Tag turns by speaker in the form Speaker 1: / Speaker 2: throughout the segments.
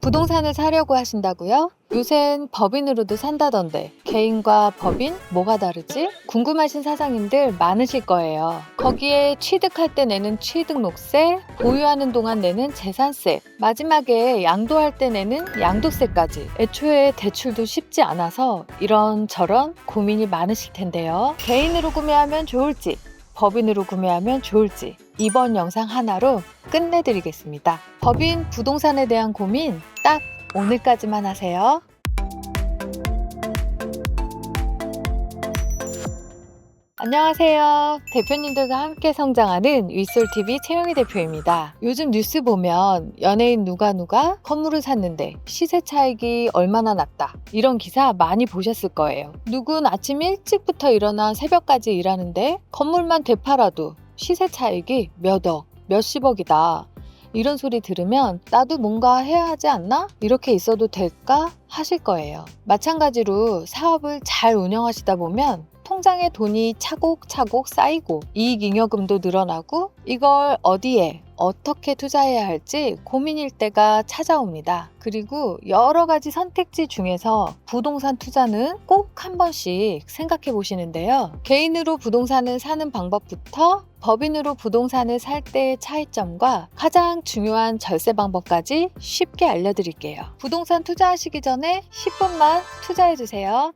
Speaker 1: 부동산을 사려고 하신다고요? 요샌 법인으로도 산다던데 개인과 법인 뭐가 다르지? 궁금하신 사장님들 많으실 거예요. 거기에 취득할 때 내는 취득록세, 보유하는 동안 내는 재산세, 마지막에 양도할 때 내는 양도세까지. 애초에 대출도 쉽지 않아서 이런저런 고민이 많으실 텐데요. 개인으로 구매하면 좋을지, 법인으로 구매하면 좋을지 이번 영상 하나로 끝내드리겠습니다. 법인 부동산에 대한 고민 딱 오늘까지만 하세요. 안녕하세요. 대표님들과 함께 성장하는 윗솔TV 최영희 대표입니다. 요즘 뉴스 보면 연예인 누가 건물을 샀는데 시세 차익이 얼마나 났다, 이런 기사 많이 보셨을 거예요. 누군 아침 일찍부터 일어나 새벽까지 일하는데 건물만 되팔아도 시세 차익이 몇억, 몇십억이다. 이런 소리 들으면 나도 뭔가 해야 하지 않나? 이렇게 있어도 될까? 하실 거예요. 마찬가지로 사업을 잘 운영하시다 보면 통장에 돈이 차곡차곡 쌓이고 이익잉여금도 늘어나고 이걸 어디에 어떻게 투자해야 할지 고민일 때가 찾아옵니다. 그리고 여러 가지 선택지 중에서 부동산 투자는 꼭 한 번씩 생각해 보시는데요. 개인으로 부동산을 사는 방법부터 법인으로 부동산을 살 때의 차이점과 가장 중요한 절세 방법까지 쉽게 알려드릴게요. 부동산 투자하시기 전에 10분만 투자해 주세요.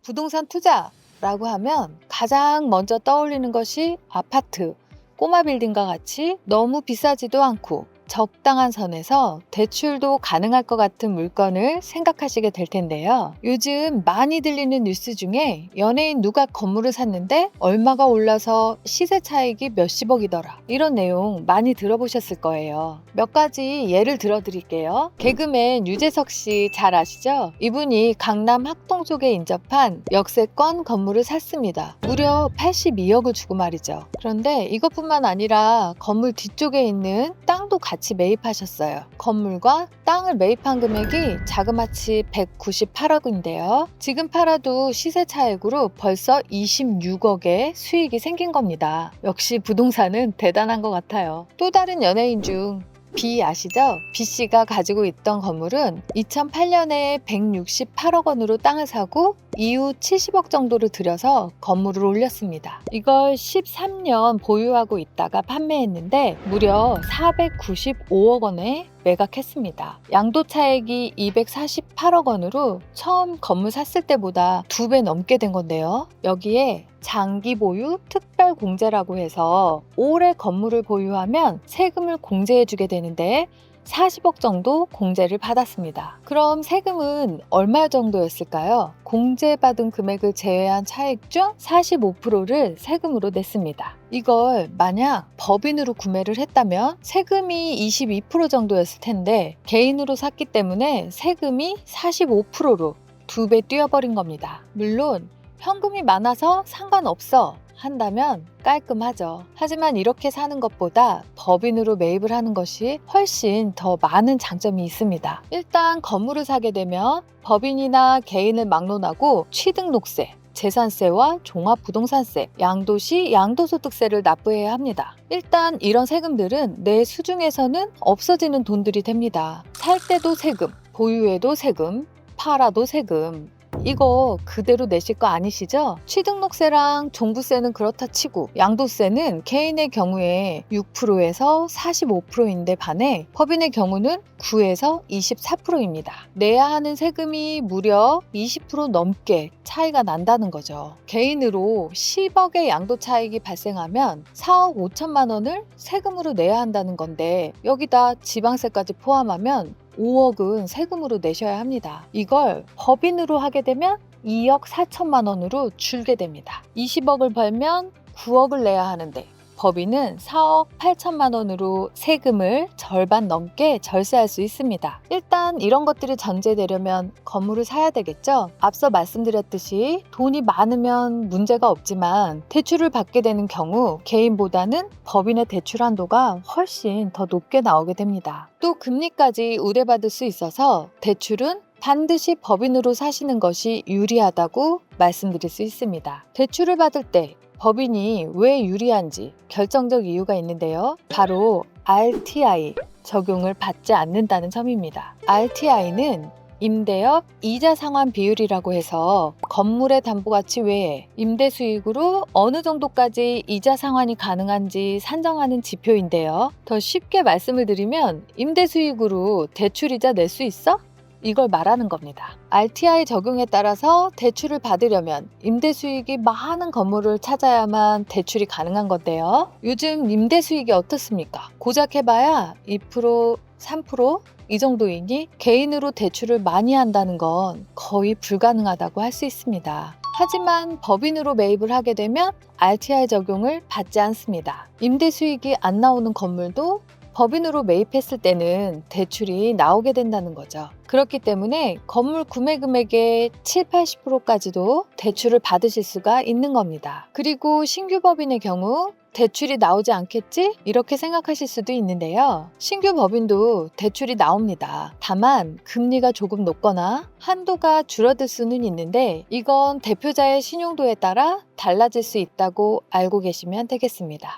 Speaker 1: 부동산 투자라고 하면 가장 먼저 떠올리는 것이 아파트, 꼬마 빌딩과 같이 너무 비싸지도 않고 적당한 선에서 대출도 가능할 것 같은 물건을 생각하시게 될 텐데요. 요즘 많이 들리는 뉴스 중에 연예인 누가 건물을 샀는데 얼마가 올라서 시세 차익이 몇십억이더라, 이런 내용 많이 들어보셨을 거예요. 몇 가지 예를 들어드릴게요. 개그맨 유재석 씨 잘 아시죠? 이분이 강남 학동 쪽에 인접한 역세권 건물을 샀습니다. 무려 82억을 주고 말이죠. 그런데 이것뿐만 아니라 건물 뒤쪽에 있는 땅도 같이 매입하셨어요. 건물과 땅을 매입한 금액이 자그마치 198억인데요. 지금 팔아도 시세 차익으로 벌써 26억의 수익이 생긴 겁니다. 역시 부동산은 대단한 것 같아요. 또 다른 연예인 중 B 아시죠? B씨가 가지고 있던 건물은 2008년에 168억 원으로 땅을 사고 이후 70억 정도를 들여서 건물을 올렸습니다. 이걸 13년 보유하고 있다가 판매했는데 무려 495억 원에 매각했습니다. 양도 차익이 248억 원으로 처음 건물 샀을 때보다 2배 넘게 된 건데요. 여기에 장기 보유 특별 공제라고 해서 오래 건물을 보유하면 세금을 공제해주게 되는데 40억 정도 공제를 받았습니다. 그럼 세금은 얼마 정도였을까요? 공제받은 금액을 제외한 차익 중 45%를 세금으로 냈습니다. 이걸 만약 법인으로 구매를 했다면 세금이 22% 정도였을 텐데 개인으로 샀기 때문에 세금이 45%로 2배 뛰어버린 겁니다. 물론 현금이 많아서 상관없어 한다면 깔끔하죠. 하지만 이렇게 사는 것보다 법인으로 매입을 하는 것이 훨씬 더 많은 장점이 있습니다. 일단 건물을 사게 되면 법인이나 개인을 막론하고 취득록세, 재산세와 종합부동산세, 양도시 양도소득세를 납부해야 합니다. 일단 이런 세금들은 내 수중에서는 없어지는 돈들이 됩니다. 살 때도 세금, 보유에도 세금, 팔아도 세금. 이거 그대로 내실 거 아니시죠? 취득록세랑 종부세는 그렇다 치고 양도세는 개인의 경우에 6%에서 45%인데 반해 법인의 경우는 9에서 24%입니다. 내야 하는 세금이 무려 20% 넘게 차이가 난다는 거죠. 개인으로 10억의 양도 차익이 발생하면 4억 5천만 원을 세금으로 내야 한다는 건데 여기다 지방세까지 포함하면 5억은 세금으로 내셔야 합니다. 이걸 법인으로 하게 되면 2억 4천만 원으로 줄게 됩니다. 20억을 벌면 9억을 내야 하는데 법인은 4억 8천만 원으로 세금을 절반 넘게 절세할 수 있습니다. 일단 이런 것들이 전제되려면 건물을 사야 되겠죠? 앞서 말씀드렸듯이 돈이 많으면 문제가 없지만 대출을 받게 되는 경우 개인보다는 법인의 대출 한도가 훨씬 더 높게 나오게 됩니다. 또 금리까지 우대받을 수 있어서 대출은 반드시 법인으로 사시는 것이 유리하다고 말씀드릴 수 있습니다. 대출을 받을 때 법인이 왜 유리한지 결정적 이유가 있는데요. 바로 RTI, 적용을 받지 않는다는 점입니다. RTI는 임대업 이자 상환 비율이라고 해서 건물의 담보가치 외에 임대 수익으로 어느 정도까지 이자 상환이 가능한지 산정하는 지표인데요. 더 쉽게 말씀을 드리면 임대 수익으로 대출이자 낼 수 있어? 이걸 말하는 겁니다. RTI 적용에 따라서 대출을 받으려면 임대 수익이 많은 건물을 찾아야만 대출이 가능한 건데요. 요즘 임대 수익이 어떻습니까? 고작 해봐야 2%, 3%? 이 정도이니 개인으로 대출을 많이 한다는 건 거의 불가능하다고 할 수 있습니다. 하지만 법인으로 매입을 하게 되면 RTI 적용을 받지 않습니다. 임대 수익이 안 나오는 건물도 법인으로 매입했을 때는 대출이 나오게 된다는 거죠. 그렇기 때문에 건물 구매 금액의 7, 80%까지도 대출을 받으실 수가 있는 겁니다. 그리고 신규 법인의 경우 대출이 나오지 않겠지? 이렇게 생각하실 수도 있는데요. 신규 법인도 대출이 나옵니다. 다만 금리가 조금 높거나 한도가 줄어들 수는 있는데 이건 대표자의 신용도에 따라 달라질 수 있다고 알고 계시면 되겠습니다.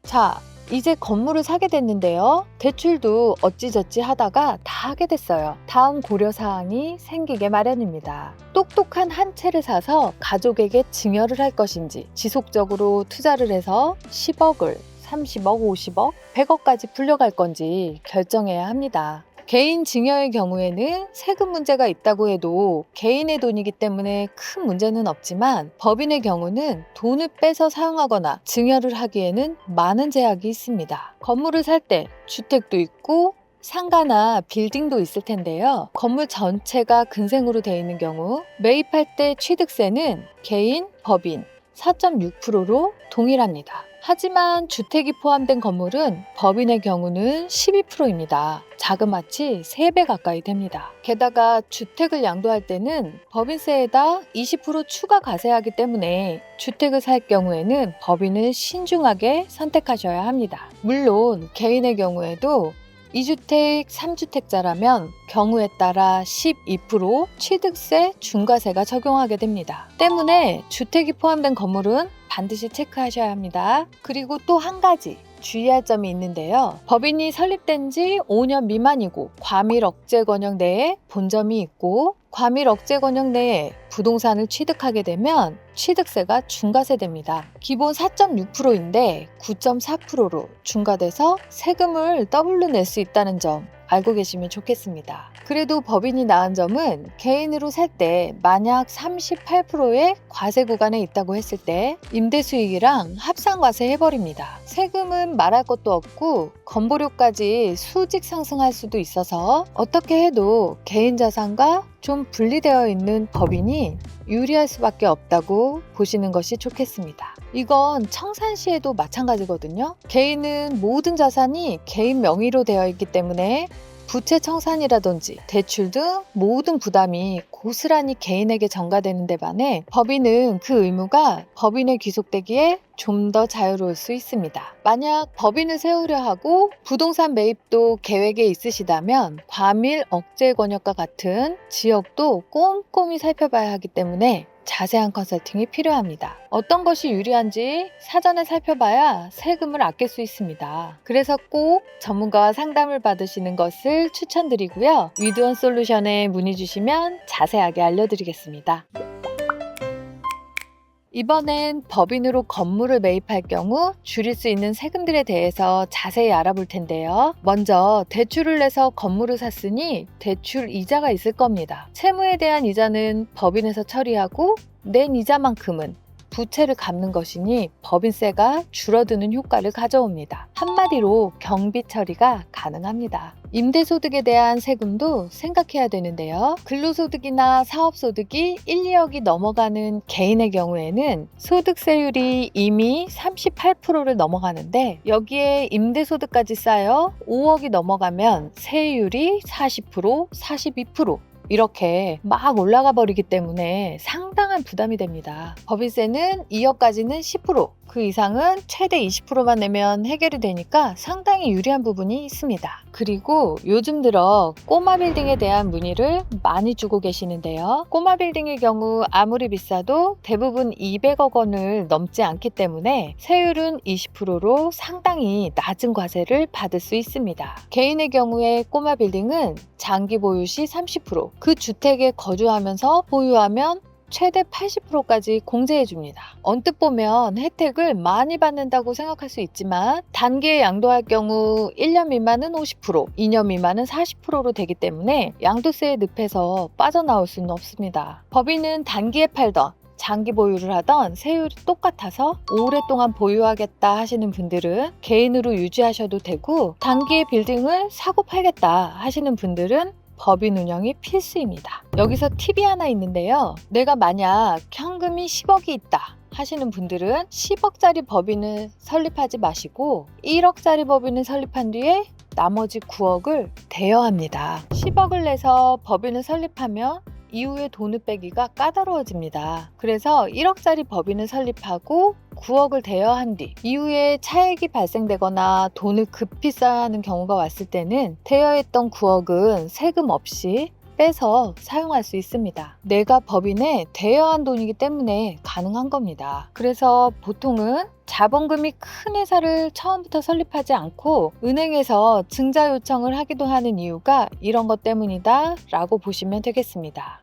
Speaker 1: 자, 이제 건물을 사게 됐는데요. 대출도 어찌저찌 하다가 다 하게 됐어요. 다음 고려사항이 생기게 마련입니다. 똑똑한 한 채를 사서 가족에게 증여를 할 것인지 지속적으로 투자를 해서 10억을 30억, 50억, 100억까지 불려갈 건지 결정해야 합니다. 개인 증여의 경우에는 세금 문제가 있다고 해도 개인의 돈이기 때문에 큰 문제는 없지만 법인의 경우는 돈을 빼서 사용하거나 증여를 하기에는 많은 제약이 있습니다. 건물을 살 때 주택도 있고 상가나 빌딩도 있을 텐데요. 건물 전체가 근생으로 되어 있는 경우 매입할 때 취득세는 개인, 법인 4.6%로 동일합니다. 하지만 주택이 포함된 건물은 법인의 경우는 12%입니다. 자그마치 3배 가까이 됩니다. 게다가 주택을 양도할 때는 법인세에다 20% 추가 과세하기 때문에 주택을 살 경우에는 법인을 신중하게 선택하셔야 합니다. 물론 개인의 경우에도 2주택, 3주택자라면 경우에 따라 12% 취득세, 중과세가 적용하게 됩니다. 때문에 주택이 포함된 건물은 반드시 체크하셔야 합니다. 그리고 또 한 가지 주의할 점이 있는데요. 법인이 설립된 지 5년 미만이고 과밀 억제 권역 내에 본점이 있고 과밀 억제 권역 내에 부동산을 취득하게 되면 취득세가 중과세됩니다. 기본 4.6%인데 9.4%로 중과돼서 세금을 더블로 낼 수 있다는 점 알고 계시면 좋겠습니다. 그래도 법인이 나은 점은 개인으로 살 때 만약 38%의 과세 구간에 있다고 했을 때 임대 수익이랑 합산과세 해버립니다. 세금은 말할 것도 없고 건보료까지 수직 상승할 수도 있어서 어떻게 해도 개인 자산과 좀 분리되어 있는 법인이 유리할 수밖에 없다고 보시는 것이 좋겠습니다. 이건 청산시에도 마찬가지거든요. 개인은 모든 자산이 개인 명의로 되어 있기 때문에 부채 청산이라든지 대출 등 모든 부담이 고스란히 개인에게 전가되는 데 반해 법인은 그 의무가 법인에 귀속되기에 좀 더 자유로울 수 있습니다. 만약 법인을 세우려 하고 부동산 매입도 계획에 있으시다면 과밀 억제 권역과 같은 지역도 꼼꼼히 살펴봐야 하기 때문에 자세한 컨설팅이 필요합니다. 어떤 것이 유리한지 사전에 살펴봐야 세금을 아낄 수 있습니다. 그래서 꼭 전문가와 상담을 받으시는 것을 추천드리고요. 위드원 솔루션에 문의 주시면 자세하게 알려드리겠습니다. 이번엔 법인으로 건물을 매입할 경우 줄일 수 있는 세금들에 대해서 자세히 알아볼 텐데요. 먼저 대출을 내서 건물을 샀으니 대출 이자가 있을 겁니다. 채무에 대한 이자는 법인에서 처리하고 낸 이자만큼은 부채를 갚는 것이니 법인세가 줄어드는 효과를 가져옵니다. 한마디로 경비 처리가 가능합니다. 임대소득에 대한 세금도 생각해야 되는데요. 근로소득이나 사업소득이 1, 2억이 넘어가는 개인의 경우에는 소득세율이 이미 38%를 넘어가는데 여기에 임대소득까지 쌓여 5억이 넘어가면 세율이 40%, 42%, 이렇게 막 올라가 버리기 때문에 상당한 부담이 됩니다. 법인세는 2억까지는 10%, 그 이상은 최대 20%만 내면 해결이 되니까 상당히 유리한 부분이 있습니다. 그리고 요즘 들어 꼬마 빌딩에 대한 문의를 많이 주고 계시는데요. 꼬마 빌딩의 경우 아무리 비싸도 대부분 200억 원을 넘지 않기 때문에 세율은 20%로 상당히 낮은 과세를 받을 수 있습니다. 개인의 경우에 꼬마 빌딩은 장기 보유 시 30%, 그 주택에 거주하면서 보유하면 최대 80%까지 공제해줍니다. 언뜻 보면 혜택을 많이 받는다고 생각할 수 있지만 단기에 양도할 경우 1년 미만은 50%, 2년 미만은 40%로 되기 때문에 양도세의 늪에서 빠져나올 수는 없습니다. 법인은 단기에 팔던 장기 보유를 하던 세율이 똑같아서 오랫동안 보유하겠다 하시는 분들은 개인으로 유지하셔도 되고, 단기에 빌딩을 사고 팔겠다 하시는 분들은 법인 운영이 필수입니다. 여기서 팁이 하나 있는데요. 내가 만약 현금이 10억이 있다 하시는 분들은 10억짜리 법인을 설립하지 마시고 1억짜리 법인을 설립한 뒤에 나머지 9억을 대여합니다. 10억을 내서 법인을 설립하면 이후에 돈을 빼기가 까다로워집니다. 그래서 1억짜리 법인을 설립하고 9억을 대여한 뒤 이후에 차액이 발생되거나 돈을 급히 써야 하는 경우가 왔을 때는 대여했던 9억은 세금 없이 빼서 사용할 수 있습니다. 내가 법인에 대여한 돈이기 때문에 가능한 겁니다. 그래서 보통은 자본금이 큰 회사를 처음부터 설립하지 않고 은행에서 증자 요청을 하기도 하는 이유가 이런 것 때문이다 라고 보시면 되겠습니다.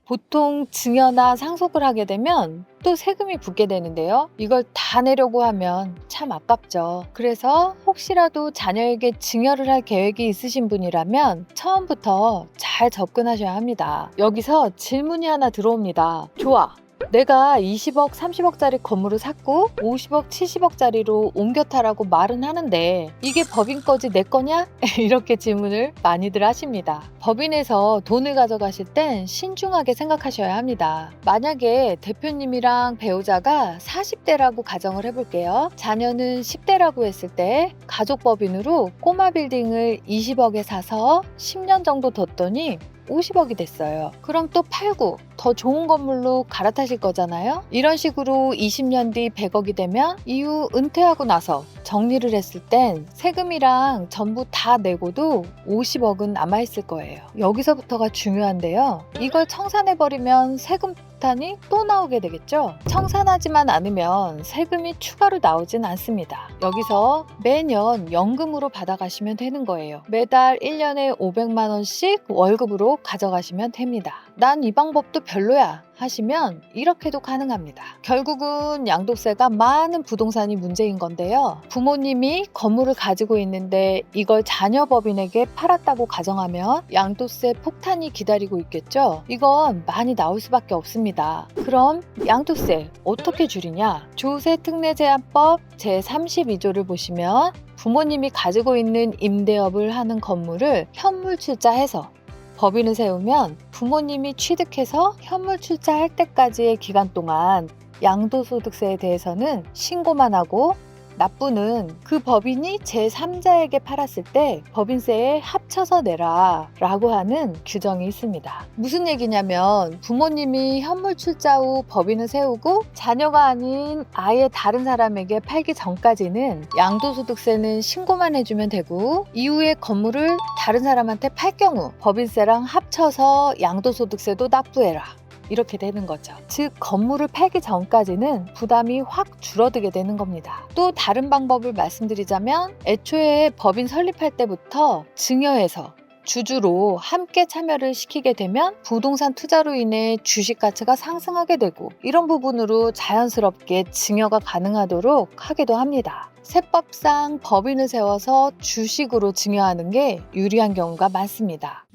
Speaker 1: 보통 증여나 상속을 하게 되면 또 세금이 붙게 되는데요. 이걸 다 내려고 하면 참 아깝죠. 그래서 혹시라도 자녀에게 증여를 할 계획이 있으신 분이라면 처음부터 잘 접근하셔야 합니다. 여기서 질문이 하나 들어옵니다. 좋아. 내가 20억, 30억짜리 건물을 샀고 50억, 70억짜리로 옮겨 타라고 말은 하는데 이게 법인 거지 내 거냐? 이렇게 질문을 많이들 하십니다. 법인에서 돈을 가져가실 땐 신중하게 생각하셔야 합니다. 만약에 대표님이랑 배우자가 40대라고 가정을 해볼게요. 자녀는 10대라고 했을 때 가족법인으로 꼬마 빌딩을 20억에 사서 10년 정도 뒀더니 50억이 됐어요. 그럼 또 팔고 더 좋은 건물로 갈아타실 거잖아요. 이런 식으로 20년 뒤 100억이 되면 이후 은퇴하고 나서 정리를 했을 땐 세금이랑 전부 다 내고도 50억은 남아있을 거예요. 여기서부터가 중요한데요. 이걸 청산해버리면 세금 폭탄이 또 나오게 되겠죠. 청산하지만 않으면 세금이 추가로 나오진 않습니다. 여기서 매년 연금으로 받아가시면 되는 거예요. 매달 1년에 500만 원씩 월급으로 가져가시면 됩니다. 난 이 방법도 별로야 하시면 이렇게도 가능합니다. 결국은 양도세가 많은 부동산이 문제인 건데요. 부모님이 건물을 가지고 있는데 이걸 자녀 법인에게 팔았다고 가정하면 양도세 폭탄이 기다리고 있겠죠. 이건 많이 나올 수밖에 없습니다. 그럼 양도세 어떻게 줄이냐? 조세특례제한법 제32조를 보시면 부모님이 가지고 있는 임대업을 하는 건물을 현물 출자해서 법인을 세우면 부모님이 취득해서 현물 출자할 때까지의 기간 동안 양도소득세에 대해서는 신고만 하고 납부는 그 법인이 제3자에게 팔았을 때 법인세에 합쳐서 내라 라고 하는 규정이 있습니다. 무슨 얘기냐면 부모님이 현물 출자 후 법인을 세우고 자녀가 아닌 아예 다른 사람에게 팔기 전까지는 양도소득세는 신고만 해주면 되고 이후에 건물을 다른 사람한테 팔 경우 법인세랑 합쳐서 양도소득세도 납부해라. 이렇게 되는 거죠. 즉 건물을 팔기 전까지는 부담이 확 줄어들게 되는 겁니다. 또 다른 방법을 말씀드리자면 애초에 법인 설립할 때부터 증여해서 주주로 함께 참여를 시키게 되면 부동산 투자로 인해 주식 가치가 상승하게 되고 이런 부분으로 자연스럽게 증여가 가능하도록 하기도 합니다. 세법상 법인을 세워서 주식으로 증여하는 게 유리한 경우가 많습니다.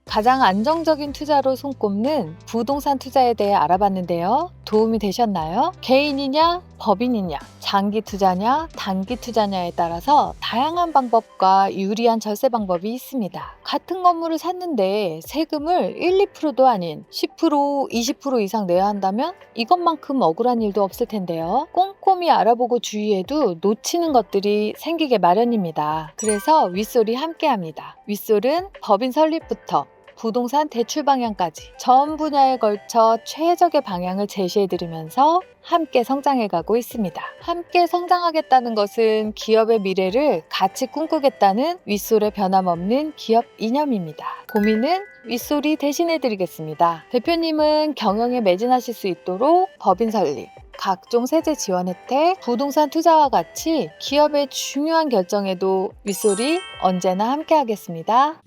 Speaker 1: 가장 안정적인 투자로 손꼽는 부동산 투자에 대해 알아봤는데요. 도움이 되셨나요? 개인이냐, 법인이냐, 장기 투자냐, 단기 투자냐에 따라서 다양한 방법과 유리한 절세 방법이 있습니다. 같은 건물을 샀는데 세금을 1, 2%도 아닌 10%, 20% 이상 내야 한다면 이것만큼 억울한 일도 없을 텐데요. 꼼꼼히 알아보고 주의해도 놓치는 것들이 생기게 마련입니다. 그래서 윗솔이 함께합니다. 윗솔은 법인 설립부터 부동산 대출 방향까지 전 분야에 걸쳐 최적의 방향을 제시해드리면서 함께 성장해가고 있습니다. 함께 성장하겠다는 것은 기업의 미래를 같이 꿈꾸겠다는 윗솔의 변함없는 기업 이념입니다. 고민은 윗솔이 대신해드리겠습니다. 대표님은 경영에 매진하실 수 있도록 법인 설립, 각종 세제 지원 혜택, 부동산 투자와 같이 기업의 중요한 결정에도 윗솔이 언제나 함께하겠습니다.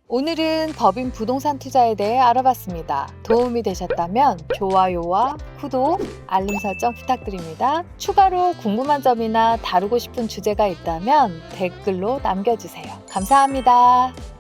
Speaker 1: 오늘은 법인 부동산 투자에 대해 알아봤습니다. 도움이 되셨다면 좋아요와 구독, 알림 설정 부탁드립니다. 추가로 궁금한 점이나 다루고 싶은 주제가 있다면 댓글로 남겨주세요. 감사합니다.